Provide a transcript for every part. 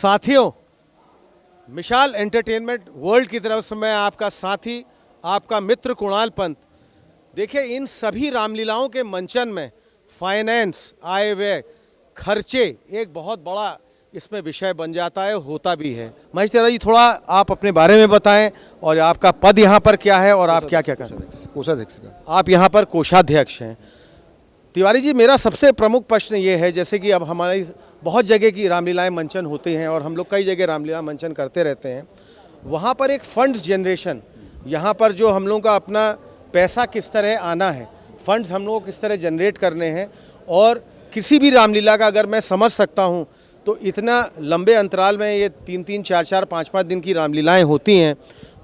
साथियों, मिशाल entertainment world की तरफ से मैं आपका साथी, आपका मित्र कुणाल पंत। देखिए, इन सभी रामलीलाओं के मंचन में फाइनेंस, आय व्यय, खर्चे एक बहुत बड़ा इसमें विषय बन जाता है, होता भी है। महेश तेरा जी, थोड़ा आप अपने बारे में बताएं और आपका पद यहाँ पर क्या है और आप क्या क्या करते हैं। कोषाध्यक्ष का। आप यहाँ पर कोषाध्यक्ष हैं। तिवारी जी, मेरा सबसे प्रमुख प्रश्न ये है, जैसे कि अब हमारी बहुत जगह की रामलीलाएं मंचन होती हैं और हम लोग कई जगह रामलीला मंचन करते रहते हैं, वहाँ पर एक फंड्स जनरेशन, यहाँ पर जो हम लोगों का अपना पैसा किस तरह आना है, फंड्स हम लोगों को किस तरह जनरेट करने हैं, और किसी भी रामलीला का अगर मैं समझ सकता हूँ तो इतना लंबे अंतराल में ये 3-3, 4-4, 5-5 दिन की रामलीलाएँ होती हैं,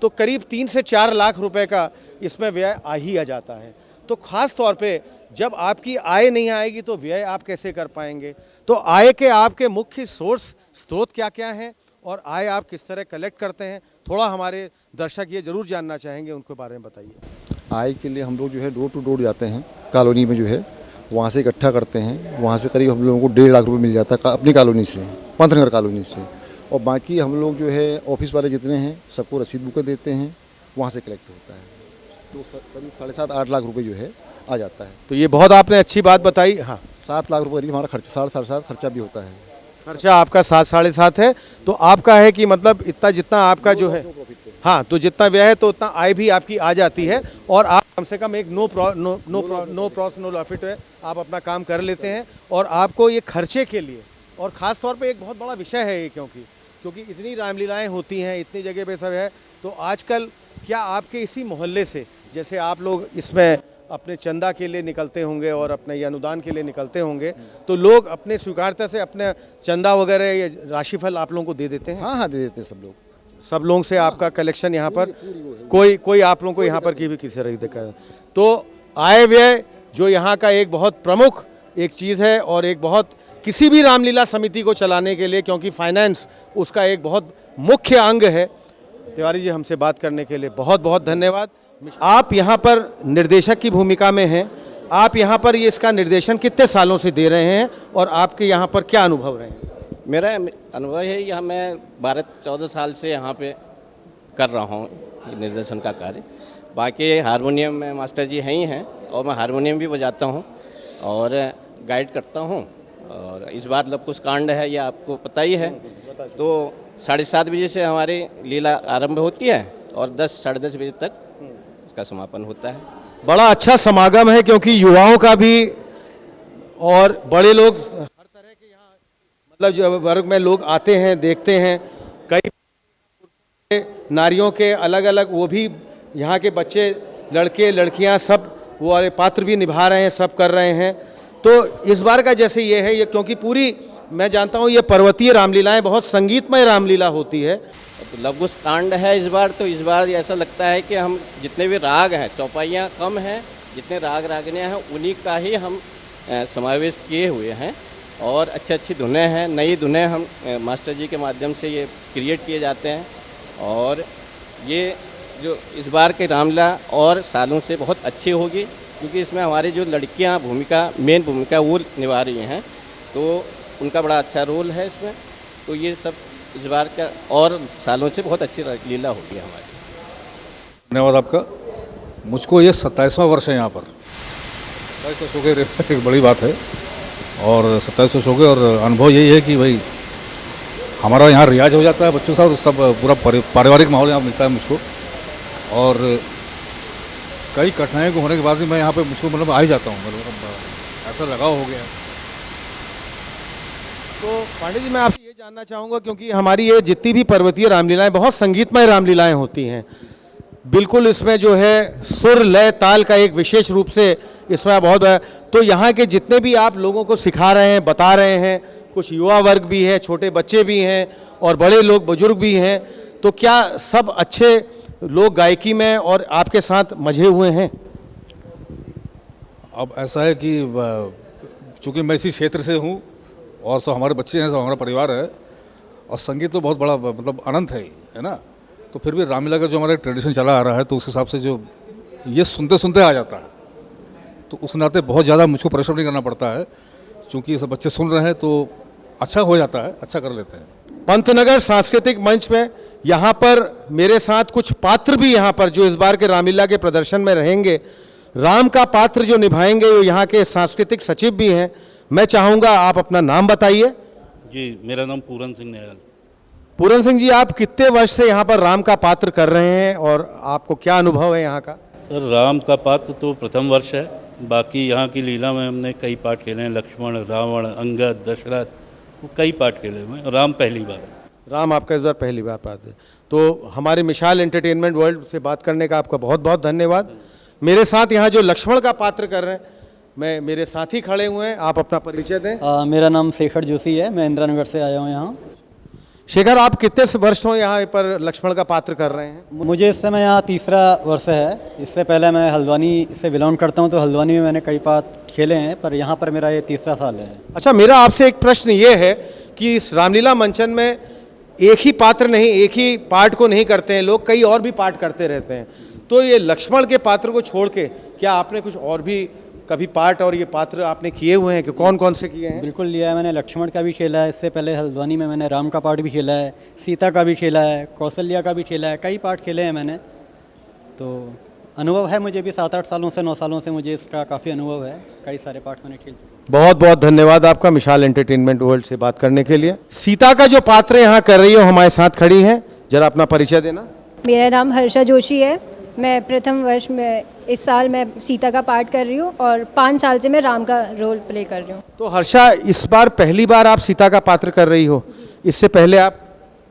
तो करीब 3 से 4 लाख रुपए का इसमें व्यय आ ही आ जाता है। तो ख़ास तौर पे जब आपकी आय नहीं आएगी तो व्यय आप कैसे कर पाएंगे। तो आय के आपके मुख्य स्रोत क्या क्या हैं और आय आप किस तरह कलेक्ट करते हैं, थोड़ा हमारे दर्शक ये ज़रूर जानना चाहेंगे, उनके बारे में बताइए। आय के लिए हम लोग जो है डोर टू डोर जाते हैं, कॉलोनी में जो है वहाँ से इकट्ठा करते हैं। वहाँ से करीब हम लोगों को 1.5 लाख रुपये मिल जाता है अपनी कॉलोनी से, पंतनगर कॉलोनी से। और बाकी हम लोग जो है ऑफिस वाले जितने हैं सबको रसीद बुकें देते हैं, वहाँ से कलेक्ट होता है। तो करीब 7.5-8 लाख रुपये जो है आ जाता है। तो ये बहुत आपने अच्छी बात बताई। हाँ, 7 लाख रुपये हमारा खर्चा, 7.5 खर्चा भी होता है। खर्चा आपका 7-7.5 है। तो आपका है कि मतलब इतना जितना आपका जो है, हाँ, तो जितना व्यय है तो उतना आय भी आपकी आ जाती है, और आप कम से कम एक नो प्रॉस नो लॉफिट है, आप अपना काम कर लेते हैं। और आपको ये खर्चे के लिए, और ख़ास तौर पे एक बहुत बड़ा विषय है ये, क्योंकि इतनी रामलीलाएं होती हैं, इतनी जगह पे सब है, तो आजकल क्या आपके इसी मोहल्ले से, जैसे आप लोग इसमें अपने चंदा के लिए निकलते होंगे और अपने ये अनुदान के लिए निकलते होंगे, तो लोग अपने स्वीकारता से अपने चंदा वगैरह या राशिफल आप लोगों को दे देते हैं? हाँ, दे देते हैं सब लोग। सब लोगों से आपका कलेक्शन यहाँ पर कोई आप लोगों को यहाँ पर की भी किसी तरह दिक्कत? तो आय व्यय जो यहाँ का एक बहुत प्रमुख एक चीज़ है, और एक बहुत किसी भी रामलीला समिति को चलाने के लिए, क्योंकि फाइनेंस उसका एक बहुत मुख्य अंग है। तिवारी जी, हमसे बात करने के लिए बहुत बहुत धन्यवाद। आप यहाँ पर निर्देशक की भूमिका में हैं, आप यहाँ पर ये इसका निर्देशन कितने सालों से दे रहे हैं और आपके यहाँ पर क्या अनुभव रहे हैं? मेरा अनुभव है, यहाँ मैं 12-14 साल से यहाँ पे कर रहा हूँ निर्देशन का कार्य। बाकी हारमोनियम में मास्टर जी हैं ही हैं, और मैं हारमोनियम भी बजाता हूँ और गाइड करता हूँ। और इस बार लवकुश कांड है, ये आपको पता ही है। तो 7:30 बजे से हमारी लीला आरंभ होती है और 10-10:30 बजे तक इसका समापन होता है। बड़ा अच्छा समागम है, क्योंकि युवाओं का भी और बड़े लोग हर तरह के यहाँ मतलब जो वर्ग में लोग आते हैं, देखते हैं। कई नारियों के अलग अलग, वो भी यहाँ के बच्चे, लड़के लड़कियाँ सब वो वाले पात्र भी निभा रहे हैं, सब कर रहे हैं। तो इस बार का जैसे ये है, ये क्योंकि पूरी मैं जानता हूँ ये पर्वतीय रामलीलाएं बहुत संगीतमय रामलीला होती है। तो लवकुश कांड है इस बार, तो इस बार ऐसा लगता है कि हम जितने भी राग हैं, चौपाइयाँ कम हैं, जितने राग रागनियाँ हैं उन्हीं का ही हम समावेश किए हुए हैं। और अच्छी धुनें हैं, नई धुनें हम मास्टर जी के माध्यम से ये क्रिएट किए जाते हैं। और ये जो इस बार के रामलीला और सालों से बहुत अच्छी होगी, क्योंकि इसमें हमारी जो लड़कियां मेन भूमिका वो निभा रही हैं, तो उनका बड़ा अच्छा रोल है इसमें। तो ये सब इस बार का और सालों से बहुत अच्छी लीला होगी हमारी। धन्यवाद आपका। मुझको ये 27वां वर्ष है यहाँ पर। 27 वर्ष हो गए, एक बड़ी बात है। और 27 वर्ष हो गए, और अनुभव यही है कि भाई हमारा यहाँ रियाज हो जाता है बच्चों के साथ, सब पूरा पारिवारिक माहौल यहाँ मिलता है मुझको। और कई कठिनाइयों को होने के बाद भी मैं यहाँ पे मुझको मतलब आ ही जाता हूँ, मतलब ऐसा लगाव हो गया। तो पांडे जी, मैं आपसे ये जानना चाहूँगा, क्योंकि हमारी ये जितनी भी पर्वतीय रामलीलाएं बहुत संगीतमय रामलीलाएं होती हैं, बिल्कुल इसमें जो है सुर लय ताल का एक विशेष रूप से इसमें बहुत है। तो यहाँ के जितने भी आप लोगों को सिखा रहे हैं, बता रहे हैं, कुछ युवा वर्ग भी है, छोटे बच्चे भी हैं और बड़े लोग बुजुर्ग भी हैं, तो क्या सब अच्छे लोग गायकी में और आपके साथ मजे हुए हैं? अब ऐसा है कि चूँकि मैं इसी क्षेत्र से हूँ और सब हमारे बच्चे हैं, सब हमारा परिवार है, और संगीत तो बहुत बड़ा मतलब अनंत है ना। तो फिर भी रामलीला का जो हमारा ट्रेडिशन चला आ रहा है, तो उस हिसाब से जो ये सुनते सुनते आ जाता है, तो उस नाते बहुत ज़्यादा मुझको परिश्रम नहीं करना पड़ता है। चूँकि ये सब बच्चे सुन रहे हैं तो अच्छा हो जाता है, अच्छा कर लेते हैं। पंतनगर सांस्कृतिक मंच में यहाँ पर मेरे साथ कुछ पात्र भी यहाँ पर जो इस बार के रामलीला के प्रदर्शन में रहेंगे, राम का पात्र जो निभाएंगे वो यहाँ के सांस्कृतिक सचिव भी हैं। मैं चाहूँगा आप अपना नाम बताइए। जी, मेरा नाम पूरन सिंह नयाल। पूरन सिंह जी, आप कितने वर्ष से यहाँ पर राम का पात्र कर रहे हैं और आपको क्या अनुभव है यहाँ का? सर, राम का पात्र तो प्रथम वर्ष है, बाकी यहाँ की लीला में हमने कई पाठ खेले हैं। लक्ष्मण, रावण, अंगद, दशरथ, वो कई पाठ खेले हुए हैं। राम पहली बार है। राम आपका इस बार पहली बार पात्र है, तो हमारे मिसाल एंटरटेनमेंट वर्ल्ड से बात करने का आपका बहुत बहुत धन्यवाद। मेरे साथ यहाँ जो लक्ष्मण का पात्र कर रहे हैं, मेरे साथी खड़े हुए हैं, आप अपना परिचय दें। मेरा नाम शेखर जोशी है, मैं इंदिरा नगर से आया हूँ यहाँ। शेखर, आप कितने वर्ष हो यहाँ पर लक्ष्मण का पात्र कर रहे हैं? मुझे इस समय यहाँ तीसरा वर्ष है। इससे पहले मैं हल्द्वानी से बिलोंग करता हूँ, तो हल्द्वानी में मैंने कई पात्र खेले हैं, पर यहाँ पर मेरा ये तीसरा साल है। अच्छा, मेरा आपसे एक प्रश्न ये है कि इस रामलीला मंचन में एक ही पात्र नहीं, एक ही पार्ट को नहीं करते हैं लोग, कई और भी पार्ट करते रहते हैं। तो ये लक्ष्मण के पात्र को छोड़ के क्या आपने कुछ और भी कभी पार्ट और ये पात्र आपने किए हुए हैं कि कौन कौन से किए हैं? बिल्कुल लिया है, मैंने लक्ष्मण का भी खेला है। इससे पहले हल्द्वानी में मैंने राम का पार्ट भी खेला है, सीता का भी खेला है, कौशल्या का भी खेला है, कई पार्ट खेले हैं मैंने। तो अनुभव है मुझे भी, 7-8 सालों से 9 सालों से मुझे इसका काफ़ी अनुभव है। कई सारे पार्ट मैंने खेल। बहुत बहुत धन्यवाद आपका मिसाल एंटरटेनमेंट वर्ल्ड से बात करने के लिए। सीता का जो पात्र यहाँ कर रही हो, हमारे साथ खड़ी हैं, जरा अपना परिचय देना। मेरा नाम हर्षा जोशी है, मैं प्रथम वर्ष में इस साल मैं सीता का पार्ट कर रही हूँ और 5 साल से मैं राम का रोल प्ले कर रही हूँ। तो हर्षा, इस बार पहली बार आप सीता का पात्र कर रही हो, इससे पहले आप?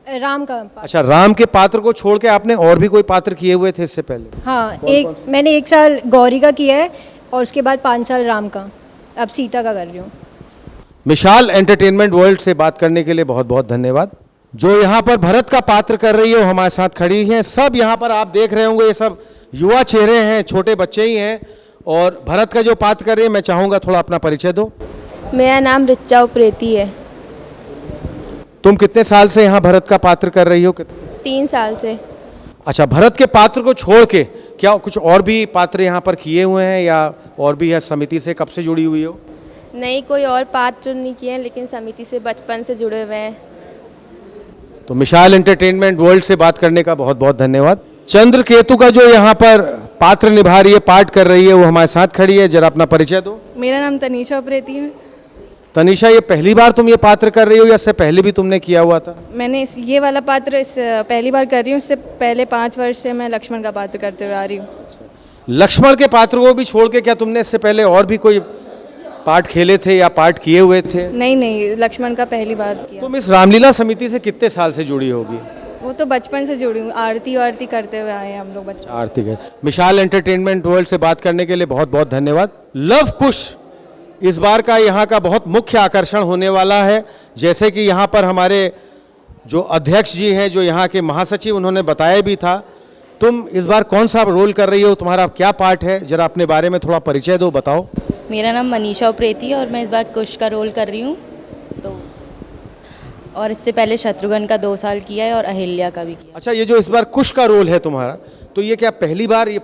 राम का। अच्छा, राम के पात्र को छोड़ के आपने और भी कोई पात्र किए हुए थे इससे पहले? हाँ, मैंने 1 साल गौरी का किया है और उसके बाद 5 साल राम का, अब सीता का कर रही हूँ। मिसाल एंटरटेनमेंट वर्ल्ड से बात करने के लिए बहुत बहुत धन्यवाद। जो यहाँ पर भरत का पात्र कर रही हो, हमारे साथ खड़ी हैं। सब यहाँ पर आप देख रहे होंगे, ये सब युवा चेहरे हैं, छोटे बच्चे ही हैं। और भरत का जो पात्र कर रही है, मैं चाहूँगा थोड़ा अपना परिचय दो। मेरा नाम रिचा उप्रेती है। तुम कितने साल से यहाँ भरत का पात्र कर रही हो? 3 साल से। अच्छा, भरत के पात्र को छोड़ के क्या कुछ और भी पात्र यहाँ पर किए हुए हैं या और भी है? समिति से कब से जुड़ी हुई हो? नहीं, कोई और पात्र नहीं किए हैं, लेकिन समिति से बचपन से जुड़े हुए हैं। तो मिसाल एंटरटेनमेंट वर्ल्ड से बात करने का बहुत बहुत धन्यवाद। चंद्रकेतु का जो यहाँ पर पात्र निभा रही है, पार्ट कर रही है, वो हमारे साथ खड़ी है, जरा अपना परिचय दो। मेरा नाम तनीषा उप्रेती है। तनीषा, ये पहली बार तुम ये पात्र कर रही हो या इससे पहले भी तुमने किया हुआ था? मैंने ये वाला पात्र पहली बार कर रही हूँ। इससे पहले 5 वर्ष से मैं लक्ष्मण का पात्र करते हुए आ रही हूँ। लक्ष्मण के पात्र को भी छोड़ के क्या तुमने इससे पहले और भी कोई पार्ट खेले थे या पार्ट किए हुए थे? नहीं, लक्ष्मण का पहली बार किया। तुम इस रामलीला समिति से कितने साल से जुड़ी होगी? वो तो बचपन से जुड़ी हूँ, आरती करते हुए आए हैं हम लोग बच्चे। आरती के। मिसाल एंटरटेनमेंट वर्ल्ड से बात करने के लिए बहुत बहुत धन्यवाद। लव कुश इस बार का यहाँ का बहुत मुख्य आकर्षण होने वाला है। जैसे कि यहाँ पर हमारे जो अध्यक्ष जी हैं, जो यहाँ के महासचिव, उन्होंने बताया भी था। तुम इस बार कौन सा रोल कर रही हो, तुम्हारा क्या पार्ट है, जरा अपने बारे में थोड़ा परिचय दो, बताओ। मेरा नाम मनीषा उप्रेती है और मैं इस बार कुश का रोल कर रही हूँ। तो और इससे पहले शत्रुघ्न का 2 साल किया है और अहिल्या का भी किया। अच्छा, ये जो इस बार कुश का रोल है तुम्हारा, तो ये क्या पहली बार, ये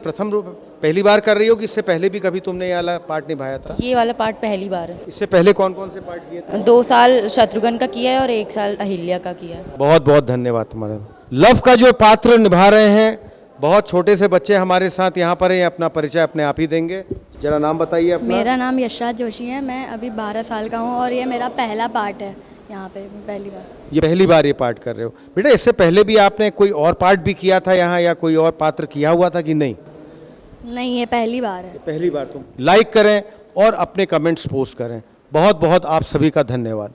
पहली बार कर रही हो कि इससे पहले भी कभी तुमने ये वाला पार्ट निभाया था? ये वाला पार्ट पहली बार है। इससे पहले कौन कौन से पार्ट किए थे? 2 साल शत्रुघ्न का किया है और 1 साल अहिल्या का किया है। बहुत बहुत धन्यवाद तुम्हारा। लव का जो पात्र निभा रहे हैं, बहुत छोटे से बच्चे हमारे साथ यहाँ पर हैं, अपना परिचय अपने आप ही देंगे। जरा नाम बताइए अपना। मेरा नाम यशराज जोशी है, मैं अभी 12 साल का हूँ और ये मेरा पहला पार्ट है यहाँ पे, पहली बार। ये पहली बार ये पार्ट कर रहे हो? बेटा, इससे पहले भी आपने कोई और पार्ट भी किया था यहाँ या कोई और पात्र किया हुआ था कि नहीं? नहीं, ये पहली बार है। पहली बार। तुम लाइक करें और अपने कमेंट्स पोस्ट करें। बहुत बहुत आप सभी का धन्यवाद।